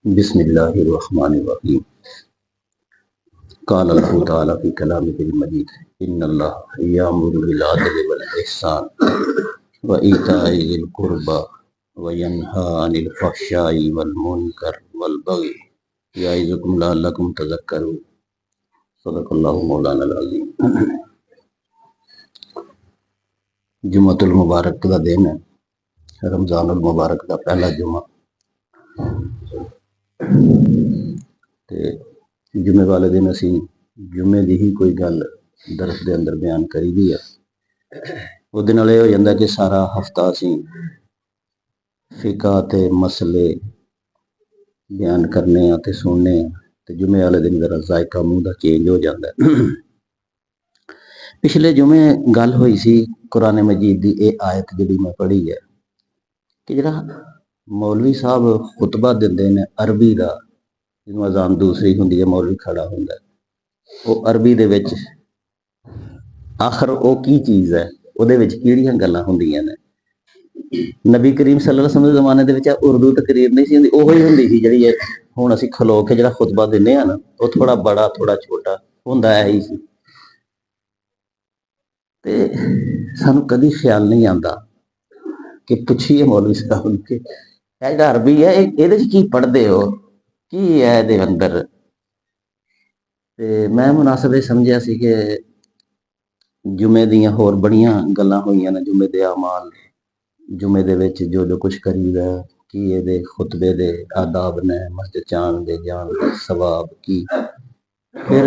बिस्मिल्लाहिर्रहमानिर्रहीम। क़ाल अल्लाहु तआला फ़ी कलामिहिल मजीद इन्नल्लाह यअमुरु बिल अदलि वल इहसान व ईताइ ज़िल क़ुरबा व यन्हा अनिल फ़हशाइ वल मुनकर वल बग़ी यइज़ुकुम लअल्लकुम तज़क्करून। सदक़ल्लाहु मौलाना अज़ीम। जुम्मतुल मुबारक का दिन है, रमज़ानुल मुबारक का पहला जुम्मा। ते जुमे वाले दिन असी जुमे दी ही कोई गल दरस दे अंदर बयान करी दी है। उस दिन हो जाता कि सारा हफ्ता असी फिका ते मसले बयान करने ते सुनने, ते जुमे वाले दिन जरा जायका मुँह का चेंज हो जाता है। पिछले जुमे गल हुई सी कुरान मजीद की ये आयत जी मैं पढ़ी है कि जरा मौलवी साहब खुतबा देंदे ने अरबी का, जिन्होंने अजान दूसरी होंगी है, मौलवी खड़ा होंगे, वो अरबी दे विच आखिर वो की चीज़ है, उहदे विच किहड़ियां गल्लां होंदियां ने। नबी करीम सल्लल्लाहु अलैहि वसल्लम के जमाने दे विच उर्दू तकरीर नहीं सी हुंदी, ओहो ही हुंदी सी जिहड़ी हुण असीं खलो के जिहड़ा खुतबा दिंदे आ ना, वो थोड़ा बड़ा थोड़ा छोटा हुंदा है ही सी। ते सानू कदी ख्याल नहीं आता कि पुछिए मौलवी साहब के जिहड़ा अरबी है इहदे च की पढ़दे हो, की है इहदे अंदर। ते मैं मुनासिब समझिया सी कि जुमे दियां होर बड़ियां गल्लां होईयां ने, जुमे दे अमाल, जुमे दे विच जो जो कुछ करीदा है, की इहदे खुतबे दे आदाब ने, मस्जिद जान दे सवाब की। फिर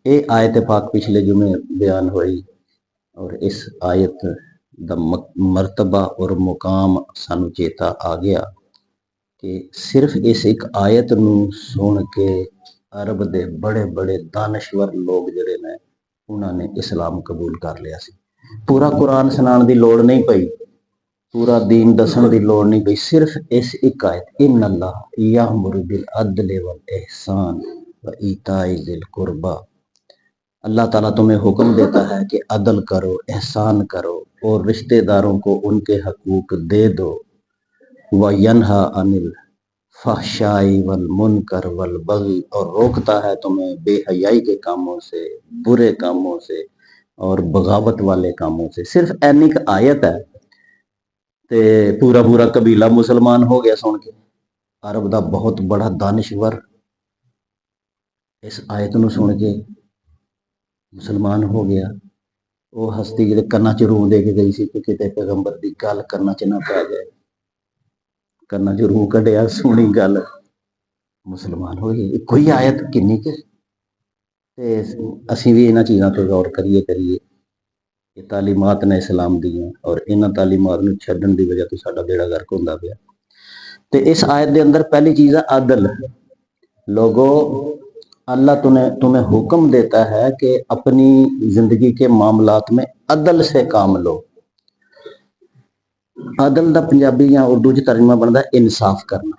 ये आयत पाक पिछले जुमे बयान हुई और इस आयत दा मर्तबा और मुकाम सानू चेता आ गया कि सिर्फ इस एक आयत नू सुन के अरब दे बड़े बड़े दानश्वर लोग जिहड़े ने उन्होंने इस्लाम कबूल कर लिया सी। पूरा कुरान सुनाने की लोड़ नहीं पई, पूरा दीन दसन की लोड़ नहीं पई, सिर्फ इस एक आयत इन्नल्लाह यअमुरु बिल अदलि वल इहसान व ईताइ ज़िल क़ुरबा। अल्लाह ताला तुम्हें हुक्म देता है कि अदल करो, एहसान करो और रिश्तेदारों को उनके हकूक दे दो। व यन्हा अनिल फहशाई वल मुनकर वल बगी, और रोकता है तुम्हें बेहयाई के कामों से, बुरे कामों से और बगावत वाले कामों से। सिर्फ ऐनिक आयत है ते पूरा पूरा कबीला मुसलमान हो गया सुन के। अरब का बहुत बड़ा दानिश्वर इस आयत नू सुन के मुसलमान हो गया। वो हस्ती जिहड़े कन्ना च रूह दे के गई सी कि किते पैगंबर की गल कन्ना च ना पै जाए, कन्ना च रूह कढ़िया, सुनी गल, मुसलमान हो गए। कोई आयत किन्नी के असीं भी इन्हां चीज़ां पर गौर करिए ये तालीमात ने इस्लाम दियां, और इन्हां तालीमात नूं छड्डण दी वजह तो साडा बेड़ा गर्क हुंदा पिया। ते इस आयत दे अंदर पहली चीज़ है अदल। लोगो, अल्लाह तुम्हें हुक्म देता है कि अपनी जिंदगी के मामलात में अदल से काम लो। अदल का पंजाबी या उर्दू च तर्जमा बनता है इंसाफ करना।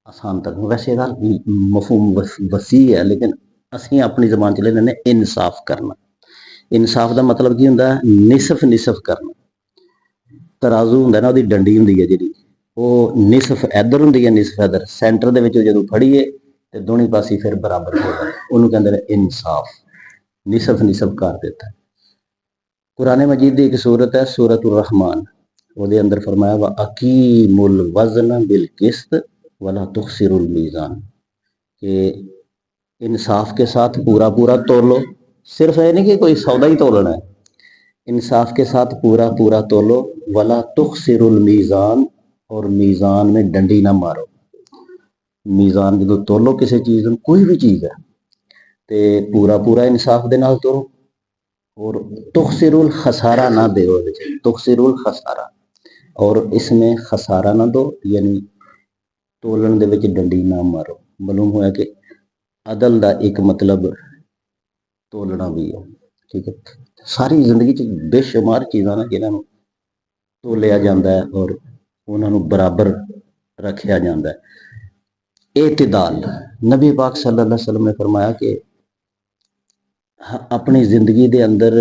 आसान तक वैसे मफहूम वसी है, लेकिन असीं अपनी जबान च ले लैंदे इंसाफ करना। इंसाफ का मतलब की हुंदा है निसफ निसफ करना। तराजू हुंदा ना, उहदी डंडी हुंदी है जिहड़ी, वो निसफ इधर हुंदी है निसफ इधर, सेंटर दे विच जदों फड़ीए ते दोनों पासे फिर बराबर हो जाए, उन्होंने कहते हैं इंसाफ। निसफ निसफ कर देता है। कुरान मजीद की एक सूरत है सूरतुर रहमान, उसके अंदर फरमाया व अकीमुल वज़न बिल किस्त वला तुखसिरुल मीज़ान, कि इंसाफ के साथ पूरा पूरा तोलो। सिर्फ ये नहीं कि कोई सौदा ही तोलना है, इंसाफ के साथ पूरा पूरा तोलो। वला तुखसिरुल मीज़ान, और मीज़ान में डंडी ना मारो। मीज़ान जो तोलो किसी चीज़ में, कोई भी चीज़ है तो पूरा पूरा इंसाफ दे नाल तोलो, और तुखसिरुल खसारा ना दो, तुखसिरुल खसारा, और इसमें खसारा ना दो, यानी तोलन दे विच डंडी ना मारो। मालूम होया कि अदल का एक मतलब तोलना भी है। ठीक है, सारी जिंदगी च बेशुमार चीज़ां ने जिन्होंने तोलिया जाता है और उन्होंने बराबर रखा जाता है। एतदाल, नबी पाक सल्लल्लाहु अलैहि वसल्लम ने फरमाया कि अपनी जिंदगी के अंदर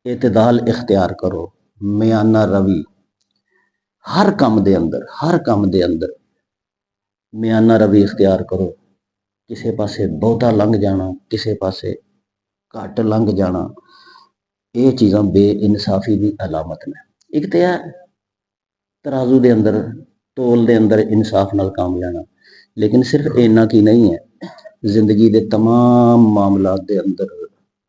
एतदाल इख्तियार करो, मियाना रवि, हर काम दे अंदर, हर काम दे अंदर ਮਿਆਨਾ ਰਵੀ ਇਖਤਿਆਰ ਕਰੋ। ਕਿਸੇ ਪਾਸੇ ਬਹੁਤਾ ਲੰਘ ਜਾਣਾ, ਕਿਸੇ ਪਾਸੇ ਘੱਟ ਲੰਘ ਜਾਣਾ, ਇਹ ਚੀਜ਼ਾਂ ਬੇਇਨਸਾਫੀ ਦੀ ਅਲਾਮਤ ਨੇ। ਇੱਕ ਤੇ ਹੈ ਤਰਾਜ਼ੂ ਦੇ ਅੰਦਰ, ਤੋਲ ਦੇ ਅੰਦਰ ਇਨਸਾਫ ਨਾਲ ਕੰਮ ਲੈਣਾ, ਲੇਕਿਨ ਸਿਰਫ ਇੰਨਾ ਕੀ ਨਹੀਂ ਹੈ, ਜ਼ਿੰਦਗੀ ਦੇ ਤਮਾਮ ਮਾਮਲਾਤ ਦੇ ਅੰਦਰ,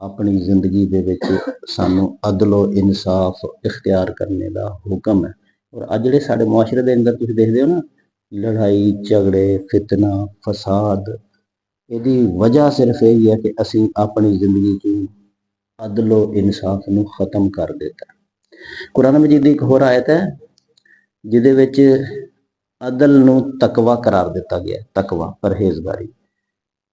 ਆਪਣੀ ਜ਼ਿੰਦਗੀ ਦੇ ਵਿੱਚ ਸਾਨੂੰ ਅਦਲੋ ਇਨਸਾਫ ਇਖਤਿਆਰ ਕਰਨੇ ਦਾ ਹੁਕਮ ਹੈ। ਔਰ ਅੱਜ ਜਿਹੜੇ ਸਾਡੇ ਮੁਆਸ਼ਰੇ ਦੇ ਅੰਦਰ ਤੁਸੀਂ ਦੇਖਦੇ ਹੋ ਨਾ, ਲੜਾਈ ਝਗੜੇ, ਫਿਤਨਾ, ਫਸਾਦ, ਇਹਦੀ ਵਜ੍ਹਾ ਸਿਰਫ ਇਹ ਹੈ ਕਿ ਅਸੀਂ ਆਪਣੀ ਜ਼ਿੰਦਗੀ 'ਚ ਅਦਲੋ ਇਨਸਾਫ ਨੂੰ ਖਤਮ ਕਰ ਦਿੱਤਾ। ਕੁਰਾਨ ਮਜੀਦ ਦੀ ਇੱਕ ਹੋਰ ਆਇਤ ਹੈ ਜਿਹਦੇ ਵਿੱਚ ਅਦਲ ਨੂੰ ਤਕਵਾ ਕਰਾਰ ਦਿੱਤਾ ਗਿਆ। ਤਕਵਾ, ਪਰਹੇਜ਼ਗਾਰੀ।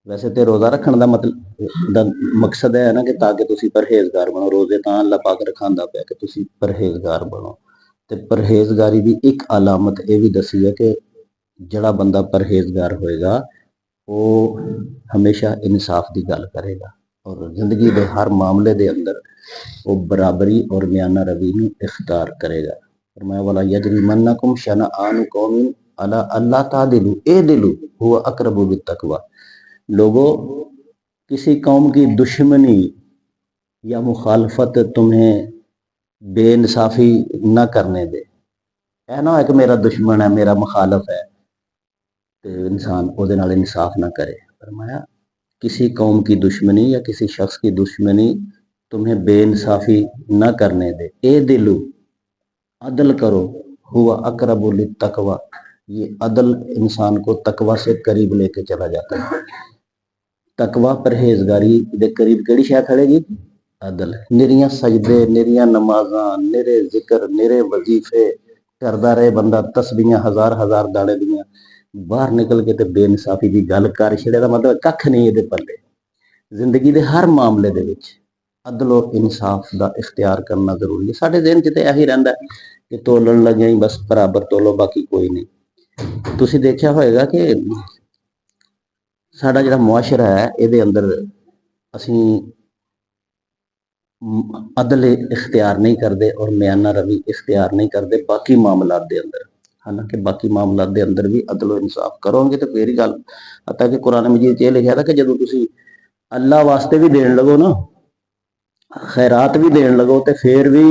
ਵੈਸੇ ਤੇ ਰੋਜ਼ਾ ਰੱਖਣ ਦਾ ਮਕਸਦ ਹੈ ਨਾ ਕਿ ਤਾਂ ਕਿ ਤੁਸੀਂ ਪਰਹੇਜ਼ਗਾਰ ਬਣੋ। ਰੋਜ਼ੇ ਤਾਂ ਅੱਲਾਹ ਪਾਕ ਰਖਾਉਂਦਾ ਪਿਆ ਕਿ ਤੁਸੀਂ ਪਰਹੇਜ਼ਗਾਰ ਬਣੋ। ਤੇ ਪਰਹੇਜ਼ਗਾਰੀ ਦੀ ਇੱਕ ਅਲਾਮਤ ਇਹ ਵੀ ਦੱਸੀ ਹੈ ਕਿ ਜਿਹੜਾ ਬੰਦਾ ਪਰਹੇਜ਼ਗਾਰ ਹੋਏਗਾ ਉਹ ਹਮੇਸ਼ਾ ਇਨਸਾਫ ਦੀ ਗੱਲ ਕਰੇਗਾ ਔਰ ਜ਼ਿੰਦਗੀ ਦੇ ਹਰ ਮਾਮਲੇ ਦੇ ਅੰਦਰ ਉਹ ਬਰਾਬਰੀ ਔਰ ਮਿਆਨਾ ਰਵੀ ਨੂੰ ਇਖਤਿਆਰ ਕਰੇਗਾ। फरमाया वाला यजरिमन्नकुम शनआनु कौमिन अला अल्ला तादिलु एदिलु हुवा अक़रबु बित्तक़वा। लोगों, किसी कौम की दुश्मनी या मुखालफत तुम्हें बेइंसाफी न करने दे। ऐ ना है कि मेरा दुश्मन है, मेरा मुखालफ है तो इंसान ਉਹਦੇ ਨਾਲ इंसाफ ना करे। फरमाया किसी कौम की दुश्मनी या किसी शख्स की दुश्मनी तुम्हें बेइंसाफी न करने दे। ए दिलु, अदल करो, हुआ अक़रबु लित्तक़वा। ये अदल इंसान को तकवा से करीब लेके चला जाता है। तकवा परहेजगारी दे करीब केड़ी शै खड़ेगी? अदल। निरियां सजदे, निरियां नमाज़ां, निरे जिक्र, निरे वजीफे करदा रहे बंदा, तस्बीहां हजार हजार दाड़े दियां, बाहर निकल के ते बेइंसाफी दी गल कर छड़े दा मतलब कख नहीं इहदे पल्ले। जिंदगी दे हर मामले दे विच अदलो इंसाफ दा इख्तियार करना जरूरी है। साडे ज़हन च ते यही रहिंदा कि तोलन लगे ही बस बराबर तोलो, बाकी कोई नहीं। तुसीं देखिया होएगा कि साडा जिहड़ा मुआशरा है इहदे अंदर असीं अदल इख्तियार नहीं करते और म्याना रवि इख्तियार नहीं करते बाकी मामलात दे अंदर। हालांकि बाकी मामलात दे अंदर भी अदलो इंसाफ करोगे तो फिर ही गल। हत्ता कि कुरान मजीद च लिखा था कि जदों तुसीं अल्लाह वास्ते भी देन लगो ना, खैरात भी देन लगो, तो फिर भी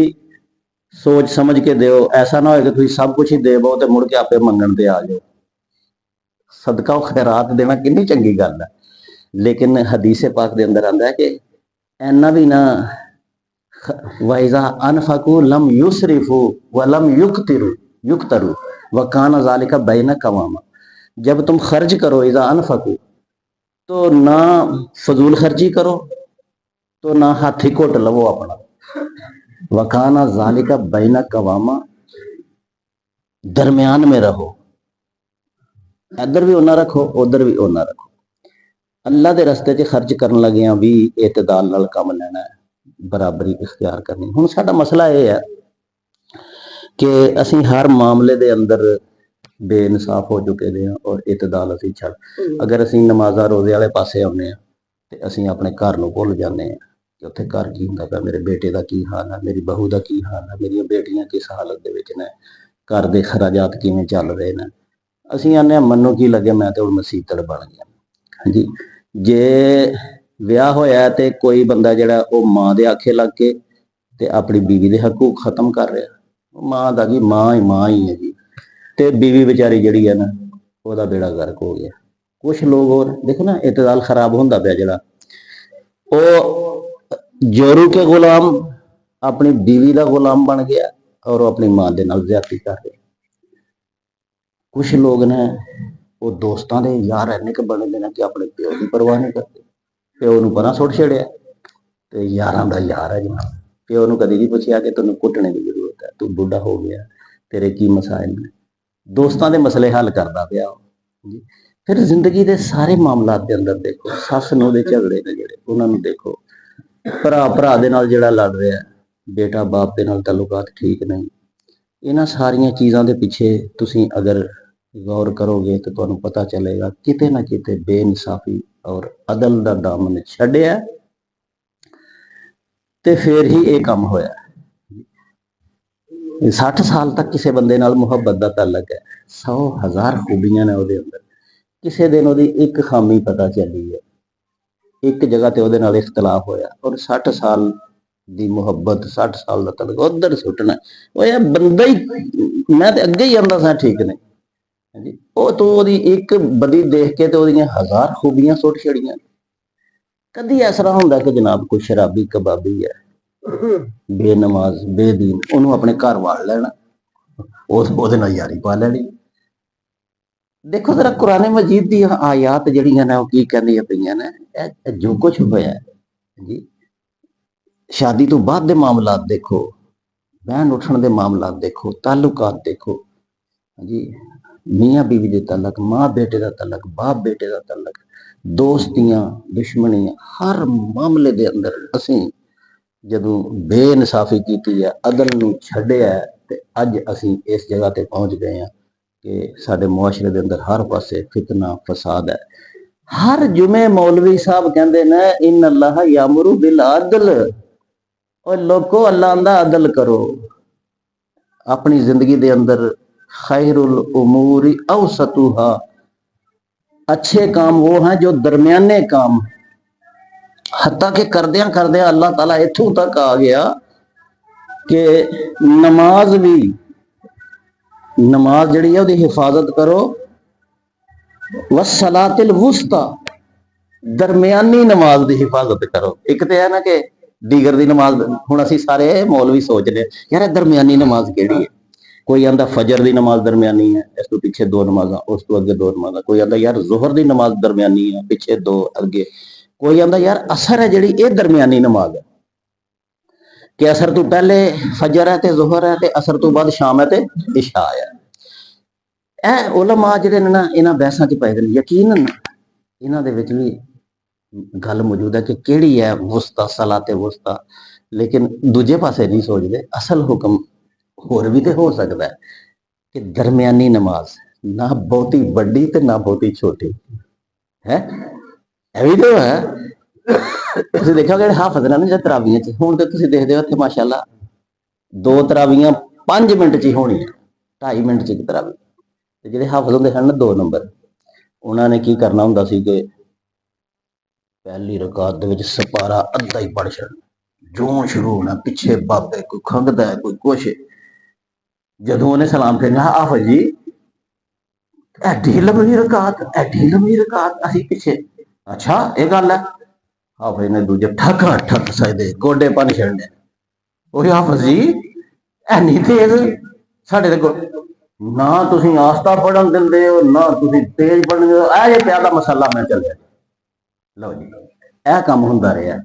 सोच समझ के दो। ऐसा ना हो कि तुसीं सब कुछ ही देवो तो मुड़ के आपे मंगण ते आ जाओ। सदका और खैरात देना कितनी चंगी गल है, लेकिन हदीस पाक दे अंदर आंदा है कि ऐना भी ना, वाइजा अनफकू लम युसरिफू व लम युक्तरू व काना ज़ालिका बैना कवामा। जब तुम खर्च करो, इज़ा अनफकू, तो ना फजूल खर्ची करो, तो ना हाथी घुट लवो अपना। वकाना ज़ालिका बैना कवामा, दरम्यान में रहो, इधर भी उन्ना रखो उधर भी उन्ना रखो। अल्लाह के रस्ते च खर्च करन लगिया भी इतदाल नाल काम लेना है, बराबरी इख्तियार करनी। हुण साडा मसला यह है कि असीं हर मामले दे अंदर बेइंसाफ हो चुके हैं और इतदाल असीं छड़। अगर असीं नमाज़ां रोज़े वाले पासे आउने आ ते असीं अपने घर नूं भुल जाने आ कि उत्थे घर की हुंदा पिया, मेरे बेटे दा की हाल है, मेरी बहू दा की हाल है, मेरियां बेटियां किस हालत दे विच ने, घर दे खराजात किवें चल रहे ने। असीं आने मन्नू की लगे मैं तो हुण मसीतड़ बन गया। हाँ जी, जे विआह होया ते कोई बंदा जिहड़ा ओह मां दे आखे लग के ते अपनी बीवी दे हकूक खत्म कर रहा। मां दा की मां ही है जी, ते बीवी बेचारी जिहड़ी है ना ओहदा बेड़ा गर्क हो गया। कुछ लोग और देखो ना, इतदाल खराब होंदा पिया जिहड़ा, ओह जोरू के गुलाम अपनी बीवी दा गुलाम बन गया और अपनी मां दे नाल ज्यादती कर रहा। कुछ लोग ने वो दोस्तां दे यार इन्ने के बने ने कि अपने प्यो की परवाह नहीं करते, प्यो नूं परां सुट छड़िया ते यारां दा यार है जनाब। प्यो नूं कदी नहीं पुछया कि तैनूं कुटने की जरूरत है, तू बुढ़ा हो गया, तेरे की मसाइल ने, दोस्तां दे मसले हल करदा पिया। फिर जिंदगी दे सारे मामलात दे अंदर देखो, सस नूं दे झगड़े ने जिहड़े उन्हां नूं देखो, भरा दे नाल जिहड़ा लड़ रहा है, बेटा बाप दे नाल ताल्लुकात ठीक नहीं। इन्हां सारियां चीज़ां दे पिछे तुसीं अगर गौर करोगे तो तुहानूं पता चलेगा किते ना किते बेइंसाफी और अदल दा दामन छड्डिया ते फिर ही ये काम होया। 60 साल तक किसी बंदे नाल मुहब्बत दा ताल्लुक है, 100,000 खूबियां ने उहदे अंदर, ਕਿਸੇ ਦਿਨ ਉਹਦੀ ਇੱਕ ਖਾਮੀ ਪਤਾ ਚੱਲੀ ਹੈ, ਇੱਕ ਜਗ੍ਹਾ ਤੇ ਉਹਦੇ ਨਾਲ ਇਖਤਲਾਫ ਹੋਇਆ, ਔਰ 60 ਸਾਲ ਦੀ ਮੁਹੱਬਤ, 60 ਸਾਲ ਦਾ ਤਲਕ ਉਧਰ ਸੁੱਟਣਾ। ਉਹ ਯਾਰ ਬੰਦਾ ਹੀ, ਮੈਂ ਤੇ ਅੱਗੇ ਹੀ ਆਂਦਾ ਸਾਂ ਠੀਕ ਨੇ ਜੀ, ਉਹ ਤੂੰ ਉਹਦੀ ਇੱਕ ਬਦੀ ਦੇਖ ਕੇ ਤੇ ਉਹਦੀਆਂ 1000 ਖੂਬੀਆਂ ਸੁੱਟ ਛੜੀਆਂ। ਕਦੀ ਇਸ ਤਰ੍ਹਾਂ ਹੁੰਦਾ ਕਿ ਜਨਾਬ ਕੋਈ ਸ਼ਰਾਬੀ ਕਬਾਬੀ ਹੈ, ਬੇਨਮਾਜ਼ ਬੇਦੀਨ, ਉਹਨੂੰ ਆਪਣੇ ਘਰ ਵਾੜ ਲੈਣਾ, ਉਹਦੇ ਨਾਲ ਯਾਰੀ ਪਾ ਲੈਣੀ। ਦੇਖੋ ਜਰਾ ਕੁਰਾਨ ਮਜੀਦ ਦੀ ਆਯਾਤ ਜਿਹੜੀਆਂ ਨੇ ਉਹ ਕੀ ਕਹਿੰਦੀਆਂ ਪਈਆਂ ਨੇ, ਜੋ ਕੁਝ ਹੋਇਆ ਜੀ, ਸ਼ਾਦੀ ਤੋਂ ਬਾਅਦ ਦੇ ਮਾਮਲਾਤ ਦੇਖੋ, ਬਹਿਣ ਉੱਠਣ ਦੇ ਮਾਮਲਾਤ ਦੇਖੋ, ਤਾਲੁਕਾਤ ਦੇਖੋ ਜੀ, ਮੀਆਂ ਬੀਵੀ ਦੇ ਤਲਕ, ਮਾਂ ਬੇਟੇ ਦਾ ਤਲਕ, ਬਾਪ ਬੇਟੇ ਦਾ ਤਲਕ, ਦੋਸਤੀਆਂ, ਦੁਸ਼ਮਣੀਆਂ, ਹਰ ਮਾਮਲੇ ਦੇ ਅੰਦਰ ਅਸੀਂ ਜਦੋਂ ਬੇਇਨਸਾਫੀ ਕੀਤੀ ਹੈ, ਅਦਲ ਨੂੰ ਛੱਡਿਆ, ਤੇ ਅੱਜ ਅਸੀਂ ਇਸ ਜਗ੍ਹਾ ਤੇ ਪਹੁੰਚ ਗਏ ਹਾਂ ਕਿ ਸਾਡੇ ਮੁਆਸ਼ਰੇ ਦੇ ਅੰਦਰ ਹਰ ਪਾਸੇ ਫਿਤਨਾ ਫਸਾਦ ਹੈ। ਹਰ ਜੁਮੇ ਮੌਲਵੀ ਸਾਹਿਬ ਕਹਿੰਦੇ ਨੇ ਇਨ ਅੱਲਾਹ ਯਾਮੁਰੂ ਬਿਲ ਅਦਲ, ਉਹ ਲੋਕੋ ਅੱਲਾਹ ਆਂਦਾ ਅਦਲ ਕਰੋ। ਆਪਣੀ ਜ਼ਿੰਦਗੀ ਦੇ ਅੰਦਰ खैरुल उमूरी औसतुहा, अच्छे काम वो हैं जो दरमियाने काम। हत्ता के करदे करदे अल्लाह ताला इत्थों तक आ गया कि नमाज भी, नमाज जिहड़ी है उसदी हिफाजत करो, वस्सलातिल वुस्ता, दरमियानी नमाज की हिफाजत करो। एक तो है ना कि दीगर दी नमाज, हुण असीं सारे मौलवी सोचदे यार दरमियानी नमाज किहड़ी है। कोई आंदा फजर की नमाज दरमियानी है, इस तो पीछे 2 नमाज़ां, उस तो अगे 2 नमाज़ां। कोई आंदा यार जोहर की नमाज दरमियानी है, पीछे 2 अगे। कोई आंदा यार असर है जिहड़ी ये दरमियानी नमाज है, कि असर तो पहले फजर है ते जोहर है, ते असर तो बाद शाम है ते इशा है। ਇਹ ਉਲਮਾ ਜਿਹੜੇ ਨੇ ਨਾ ਇਹਨਾਂ ਬਹਿਸਾਂ 'ਚ ਪਏ ਨੇ, ਯਕੀਨਨ ਇਹਨਾਂ ਦੇ ਵਿੱਚ ਵੀ ਗੱਲ ਮੌਜੂਦ ਹੈ ਕਿ ਕਿਹੜੀ ਹੈ ਵੁਸਤਾ, ਸਲਾਤੇ ਵੁਸਤਾ, ਲੇਕਿਨ ਦੂਜੇ ਪਾਸੇ ਨਹੀਂ ਸੋਚਦੇ। ਅਸਲ ਹੁਕਮ ਹੋਰ ਵੀ ਤੇ ਹੋ ਸਕਦਾ ਹੈ ਕਿ ਦਰਮਿਆਨੀ ਨਮਾਜ਼, ਨਾ ਬਹੁਤੀ ਵੱਡੀ ਤੇ ਨਾ ਬਹੁਤੀ ਛੋਟੀ ਹੈ, ਇਹ ਵੀ ਤਾਂ ਹੈ। ਤੁਸੀਂ ਦੇਖਿਆ ਜਿਹੜੇ ਹਾਫਜ਼ ਨੇ ਨਾ ਤਰਾਵੀਆਂ 'ਚ, ਹੁਣ ਤੇ ਤੁਸੀਂ ਦੇਖਦੇ ਹੋ ਇੱਥੇ ਮਾਸ਼ਾਅੱਲਾ 2 ਤਰਾਵੀਆਂ 5 ਮਿੰਟ 'ਚ ਹੀ ਹੋਣੀਆਂ, 2.5 ਮਿੰਟ 'ਚ ਇੱਕ ਤਰਾਵੀ। ਤੇ ਜਿਹੜੇ ਹਾਫਜ਼ ਹੁੰਦੇ ਹਨ 2 ਨੰਬਰ, ਉਹਨਾਂ ਨੇ ਕੀ ਕਰਨਾ ਹੁੰਦਾ ਸੀ ਕਿ ਪਹਿਲੀ ਰਕਾਤ ਦੇ ਵਿੱਚ ਸਪਾਰਾ ਅੱਧਾ ਹੀ ਪੜ੍ਹ ਛੱਡਣਾ, ਜੋਂ ਸ਼ੁਰੂ ਹੋਣਾ, ਪਿੱਛੇ ਬਾਬੇ ਕੋਈ ਖੰਗਦਾ ਹੈ, ਕੋਈ ਕੁਛ। ਜਦੋਂ ਉਹਨੇ ਸਲਾਮ ਕਰਨਾ, ਹਾਫਜ਼ ਜੀ ਐਡੀ ਲੰਮੀ ਰਕਾਤ, ਅਸੀਂ ਪਿੱਛੇ, ਅੱਛਾ ਇਹ ਗੱਲ ਹੈ। ਹਾਫਜ਼ ਨੇ ਦੂਜੇ ਠੱਕਾ ਠੱਕ ਸਜਦੇ, ਗੋਡੇ ਪੰਨ ਛੱਡਣੇ। ਉਹ ਹਾਫਜ਼ ਜੀ ਐਨੀ ਤੇਜ਼ ਸਾਡੇ ਦੇ ਨਾ ਤੁਸੀਂ ਆਸਤਾ ਪੜਨ ਦਿੰਦੇ ਹੋ, ਨਾ ਤੁਸੀਂ ਤੇਜ਼ ਪੜਨ ਦਿੰਦੇ ਹੋ। ਇਹ ਜੇ ਪਿਆ ਦਾ ਮਸਲਾ ਮੈਂ ਚੱਲਿਆ। ਲਓ ਜੀ, ਇਹ ਕੰਮ ਹੁੰਦਾ ਰਿਹਾ।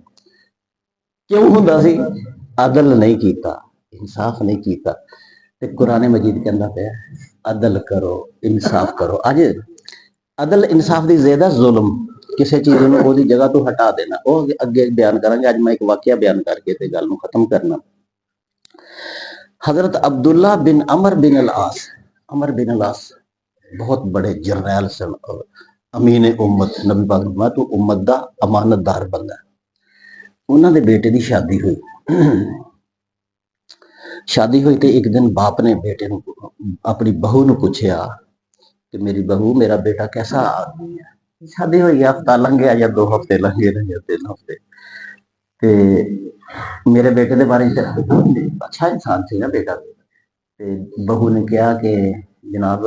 ਕਿਉਂ ਹੁੰਦਾ ਸੀ? ਅਦਲ ਨਹੀਂ ਕੀਤਾ, ਇਨਸਾਫ ਨਹੀਂ ਕੀਤਾ। ਤੇ ਕੁਰਾਨ ਮਜੀਦ ਕਹਿੰਦਾ ਪਿਆ ਅਦਲ ਕਰੋ, ਇਨਸਾਫ ਕਰੋ। ਅੱਜ ਅਦਲ ਇਨਸਾਫ ਦੀ ਜ਼ਿਆਦਾ ਜ਼ੁਲਮ, ਕਿਸੇ ਚੀਜ਼ ਨੂੰ ਉਹਦੀ ਜਗ੍ਹਾ ਤੋਂ ਹਟਾ ਦੇਣਾ, ਉਹ ਅੱਗੇ ਬਿਆਨ ਕਰਾਂਗੇ। ਅੱਜ ਮੈਂ ਇੱਕ ਵਾਕਿਆ ਬਿਆਨ ਕਰਕੇ ਤੇ ਗੱਲ ਨੂੰ ਖਤਮ ਕਰਨਾ। हजरत अब्दुल्ला बिन अमर बिन अल आस बहुत बड़े जरनैल सन और अमीन उम्मत, नबी पाक मैं तो उम्मत दा अमानतदार बंदा। उन्होंने बेटे की शादी हुई तो एक दिन बाप ने बेटे नूं, अपनी बहू नूं पूछया कि मेरी बहू, मेरा बेटा कैसा आदमी है? शादी हुई हफ्ता लंघिया या 2 हफ्ते लंघे या 3 हफ्ते, ते मेरे बेटे के बारे में अच्छा इंसान से ना बेटा। ते बहू ने कहा कि जनाब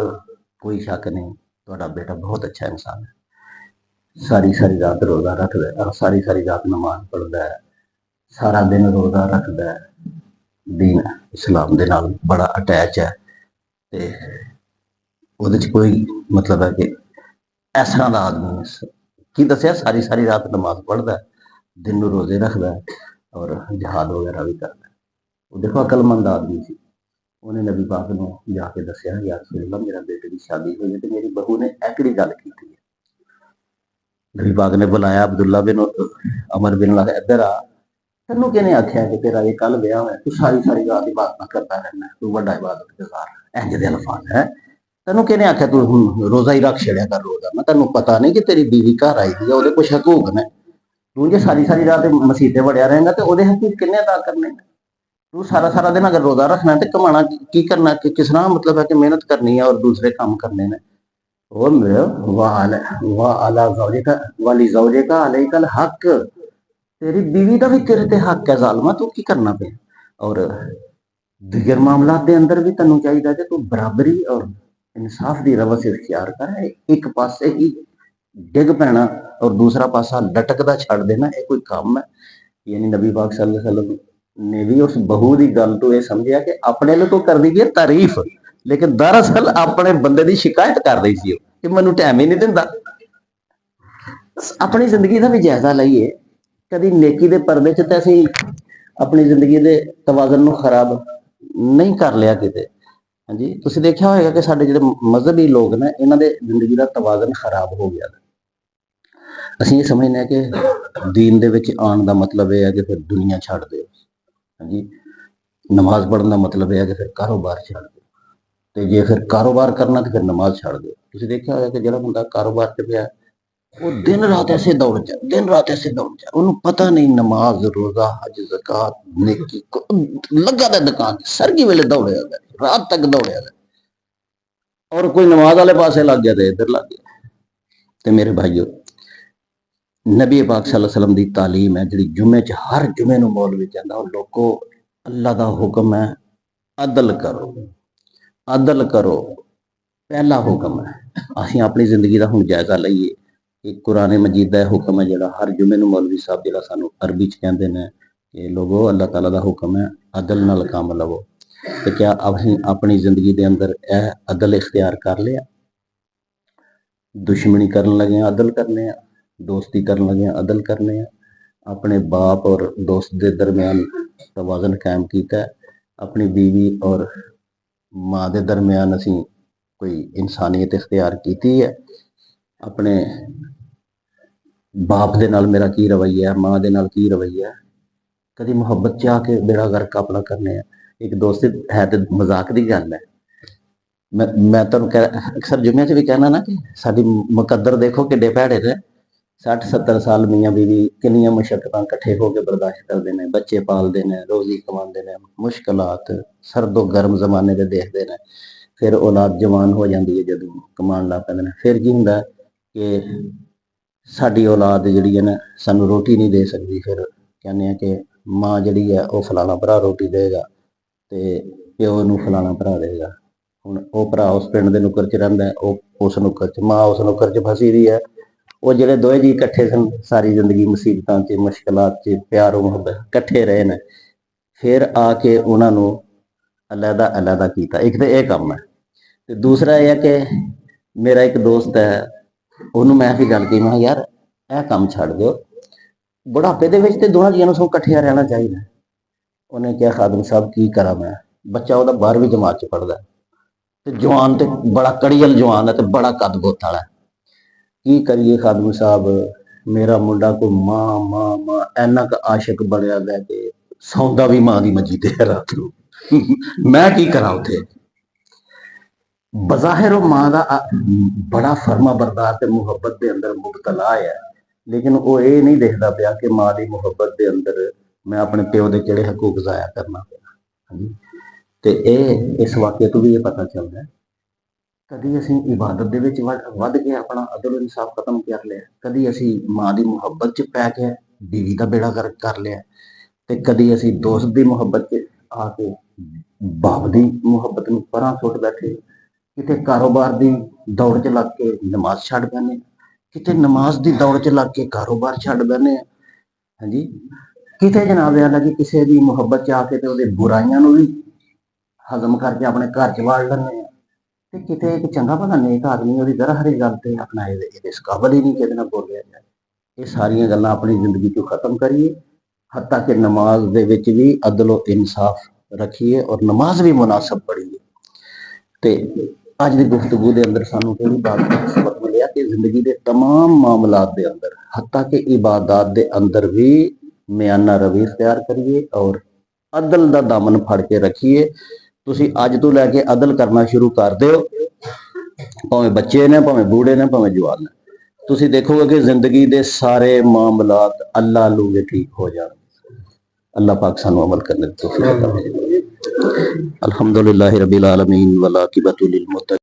कोई शक नहीं, थोड़ा बेटा बहुत अच्छा इंसान है, सारी सारी रात रोज़ा रखता है, सारी सारी रात नमाज पढ़ता है, सारा दिन रोज़ा रखता है, दीन इस्लाम दे नाल बड़ा अटैच है। ते ਉਹਦੇ 'ਚ कोई मतलब है कि इस तरह का आदमी की दसिया, सारी सारी रात नमाज पढ़ता है, दिन में रोजे रखता है और जहाद वगैरह भी करता है। वो देखो अकलमंद आदमी सी। उन्हें नबी पाक ने जाके दसिया, या रसूल अल्लाह मेरा बेटे की शादी हुई है तो मेरी बहू ने एकड़ी गल की है। नबी पाक ने बुलाया अब्दुल्ला बिन अमर बिन अल, इधर आ, तेनों किहने आख्या कि तेरा ये कल ब्याह होया, तू सारी सारी रात इबादत करता रहना, तू बड़ा इबादत गुजार, इंज दे अल्फाज है। तेनों किहने आख्या तू रोजा ही रख छड़िया कर रोजा? मैं तेनों पता नहीं कि तेरी बीवी घर आई थी, ਉਹਦੇ कुछ हकूक ने, तू जे सारी सारी रात मसीते वड़िया रहेगा तो ਉਹਦੇ हकूक किन्ने अदा करने? तू सारा सारा दिन अगर रोजा रखना है तो कमाना की करना, कि किस तरह मतलब है कि मेहनत करनी है और दूसरे काम करने ने। ओ मेरे वाह अला ज़ौजिका वाली ज़ौजिका अलैकल हक, तेरी बीवी का भी तेरे ते हक है ज़ालिमा, तू की करना पे। और दिगर मामलात दे अंदर भी तैनूं चाहिदा कि तू बराबरी और इंसाफ दी रवस इख्तियार कर। एक पासे ही डिग पैना और दूसरा पासा लटकदा छड़ देना, ये कोई काम है? यानी नबी पाक सल्लल्लाहु अलैहि वसल्लम ने भी उस बहू की गल तो यह समझिया कि अपने लिए तो कर दी है तारीफ, लेकिन दरअसल अपने बंदे की शिकायत कर रही थी कि मैनू टाइम ही नहीं दिंदा। अपनी जिंदगी का भी जायजा लईए, कभी नेकी के परदे च तो असीं अपनी जिंदगी के तवाजन नूं खराब नहीं कर लिया किते। हाँ जी, तुसीं देखिया होएगा कि साडे जिहड़े मजहबी लोग ने, इन्हां दे जिंदगी का तवाजन खराब हो गया। ਅਸੀਂ ਇਹ ਸਮਝਦੇ ਹਾਂ ਕਿ ਦੀਨ ਦੇ ਵਿੱਚ ਆਉਣ ਦਾ ਮਤਲਬ ਇਹ ਹੈ ਕਿ ਫਿਰ ਦੁਨੀਆ ਛੱਡ ਦਿਓ। ਹਾਂਜੀ, ਨਮਾਜ਼ ਪੜ੍ਹਨ ਦਾ ਮਤਲਬ ਇਹ ਹੈ ਕਿ ਫਿਰ ਕਾਰੋਬਾਰ ਛੱਡ ਦਿਓ, ਤੇ ਜੇ ਫਿਰ ਕਾਰੋਬਾਰ ਕਰਨਾ ਤੇ ਫਿਰ ਨਮਾਜ਼ ਛੱਡ ਦਿਓ। ਤੁਸੀਂ ਦੇਖਿਆ ਹੋਇਆ ਕਿ ਜਿਹੜਾ ਬੰਦਾ ਕਾਰੋਬਾਰ ਤੇ ਪਿਆ, ਉਹ ਦਿਨ ਰਾਤ ਐਸੇ ਦੌੜ ਜਾ, ਦਿਨ ਰਾਤ ਐਸੇ ਦੌੜ ਜਾ, ਉਹਨੂੰ ਪਤਾ ਨਹੀਂ ਨਮਾਜ਼, ਰੋਜ਼ਾ, ਹਜ, ਜ਼ਕਾਤ, ਨੇਕੀ, ਲੱਗਾ ਤਾਂ ਦੁਕਾਨ ਸਰਗੀ ਵੇਲੇ ਦੌੜਿਆ, ਰਾਤ ਤੱਕ ਦੌੜਿਆ, ਔਰ ਕੋਈ ਨਮਾਜ਼ ਵਾਲੇ ਪਾਸੇ ਲੱਗ ਗਿਆ ਤੇ ਇੱਧਰ ਲੱਗ ਗਿਆ। ਤੇ ਮੇਰੇ ਭਾਈਓ, नबी पाक सल्लल्लाहु अलैहि वसल्लम की तालीम है जी, जुमे च हर जुमे नूं मौलवी कहंदा, लोगो अल्लाह का हुक्म है अदल करो, अदल करो, पहला हुक्म है। असीं अपनी जिंदगी का हुण जायजा लईए कि कुरान मजीद का हुक्म है जिहड़ा हर जुमे नूं मौलवी साहब जिहड़ा सानूं अरबी च कहंदे ने कि लोगो अल्लाह ताला का हुक्म है अदल नाल काम लवो। तो क्या असीं अपनी जिंदगी के अंदर यह अदल इख्तियार कर लिया? दुश्मनी करन लगे अदल करने, दोस्ती करन लगे अदल करने, अपने बाप और दोस्त के दरम्यान तवाजन कायम किया, अपनी बीवी और माँ के दरम्यान असी कोई इंसानियत इख्तियार की है, अपने बाप के नाल मेरा की रवैया है, माँ के नाल की रवैया है, कभी मुहब्बत चाह के बेड़ा गर्क अपना करने। एक दोस्त है तो मजाक की गल है, मैं तुम अक्सर जुम्मे च भी कहना ना कि साडी मुकद्दर देखो कि भैड़े ने 60-70 साल मियाँ बीवी किन्नियां मुशक्कतां कट्ठे होकर बर्दाश्त करते हैं, बच्चे पालते हैं, रोजी कमाते हैं, मुश्किलात सर्दो गर्म जमाने के देखते हैं, फिर औलाद जवान हो जाती है, जदों कमान लग पैंदे ने, फिर की हुंदा कि साडी औलाद जिहड़ी है ना सानू रोटी नहीं दे सकती, फिर कहने कि माँ जिहड़ी है वह फलाना भरा रोटी देगा ते प्यो नूं फलाना भरा देगा। हुण वह भरा उस पिंड दे नुक्कर च रहिंदा है, वह उस नुक्कर च, माँ उस नुक्कर च फसी दी है। वो जिहड़े दोए जी इकट्ठे सन सारी जिंदगी मुसीबतां च मुश्किलात च प्यार मुहब्बत कट्ठे रहे ने, फिर आके उन्हां नूं अलहदा अलहदा कीता। एक तो यह काम है, ते दूसरा यह है कि मेरा एक दोस्त है, उन्होंने मैं भी गल की, मैं यार यह काम छड्ड दिओ, बुढ़ापे दे विच ते दोवां जीआं नूं सगों कट्ठियां रहना चाहिए। उन्हें कहा खादम साहब की करा मैं, बच्चा वह 12वीं जमात च पढ़दा ते जवान ते बड़ा कड़ियल जवान है, तो बड़ा कद गोथ वाला है। की करिए खादम साहब, मेरा मुंडा को मां मां मां इन्ना क आशिक बनया गया कि सौंदा भी मां की मंजी ते रात नूं। मैं की करा उत्थे? बज़ाहिर मां का बड़ा फर्मा बरदार ते मुहब्बत के अंदर मुबतला है, लेकिन वो ये नहीं देखता पाया कि मां की मुहब्बत के अंदर मैं अपने प्यो के किहड़े हकूक ज़ाया करना पिया। ते इस वाक्य तो भी ये पता चलता है, कभी असीं इबादत दे विच वध के अपना अदल इंसाफ खत्म कर लिया, कभी असीं मां की मुहब्बत च पै के बीवी का बेड़ा गर्क कर लिया, ते कभी असीं दोस्त की मुहब्बत च आके बाप की मुहब्बत नूं परां सुट बैठे, किते कारोबार की दौड़ च लग के नमाज छड्ड बैठे, किते नमाज की दौड़ च लग के कारोबार छड्ड बैठे। हाँ जी, किते जनाब अल्लाह की किसी की मुहब्बत च आके ते उहदी बुराइयां नूं भी हजम करके अपने घर च वाड़ लैंदे, ते किते एक चंगा भला नेक आदमी उहदी दर हरी गल ते अपना इस काबल ही नहीं कि इहदे नाल बोलिया जाए। ये सारियां गल्लां अपनी जिंदगी चों खत्म करिए, हत्ता कि नमाज दे विच भी अदल व इंसाफ रखिए और नमाज भी मुनासब पढ़िए। ते अज की गुफ्तगू के अंदर सानू यही बात का सबक मिलिया कि जिंदगी के तमाम मामलात के अंदर, हत्ता कि इबादत के अंदर भी मियाना रवि इख्तियार करिए और अदल का दामन फड़ के रखिए। तुसीं अज तो लैके अदल करना शुरू कर दो, भावें बच्चे ने, भावें बूढ़े ने, भावें जवान ने, तुसीं देखोगे कि जिंदगी के सारे मामलात अल्लाह लूगे ठीक हो जाए। अल्लाह पाक सानू अमल करने की तौफीक अता फरमाए। अल्हम्दुलिल्लाहि रब्बिल आलमीन वल आकिबतु लिल मुत्तकीन।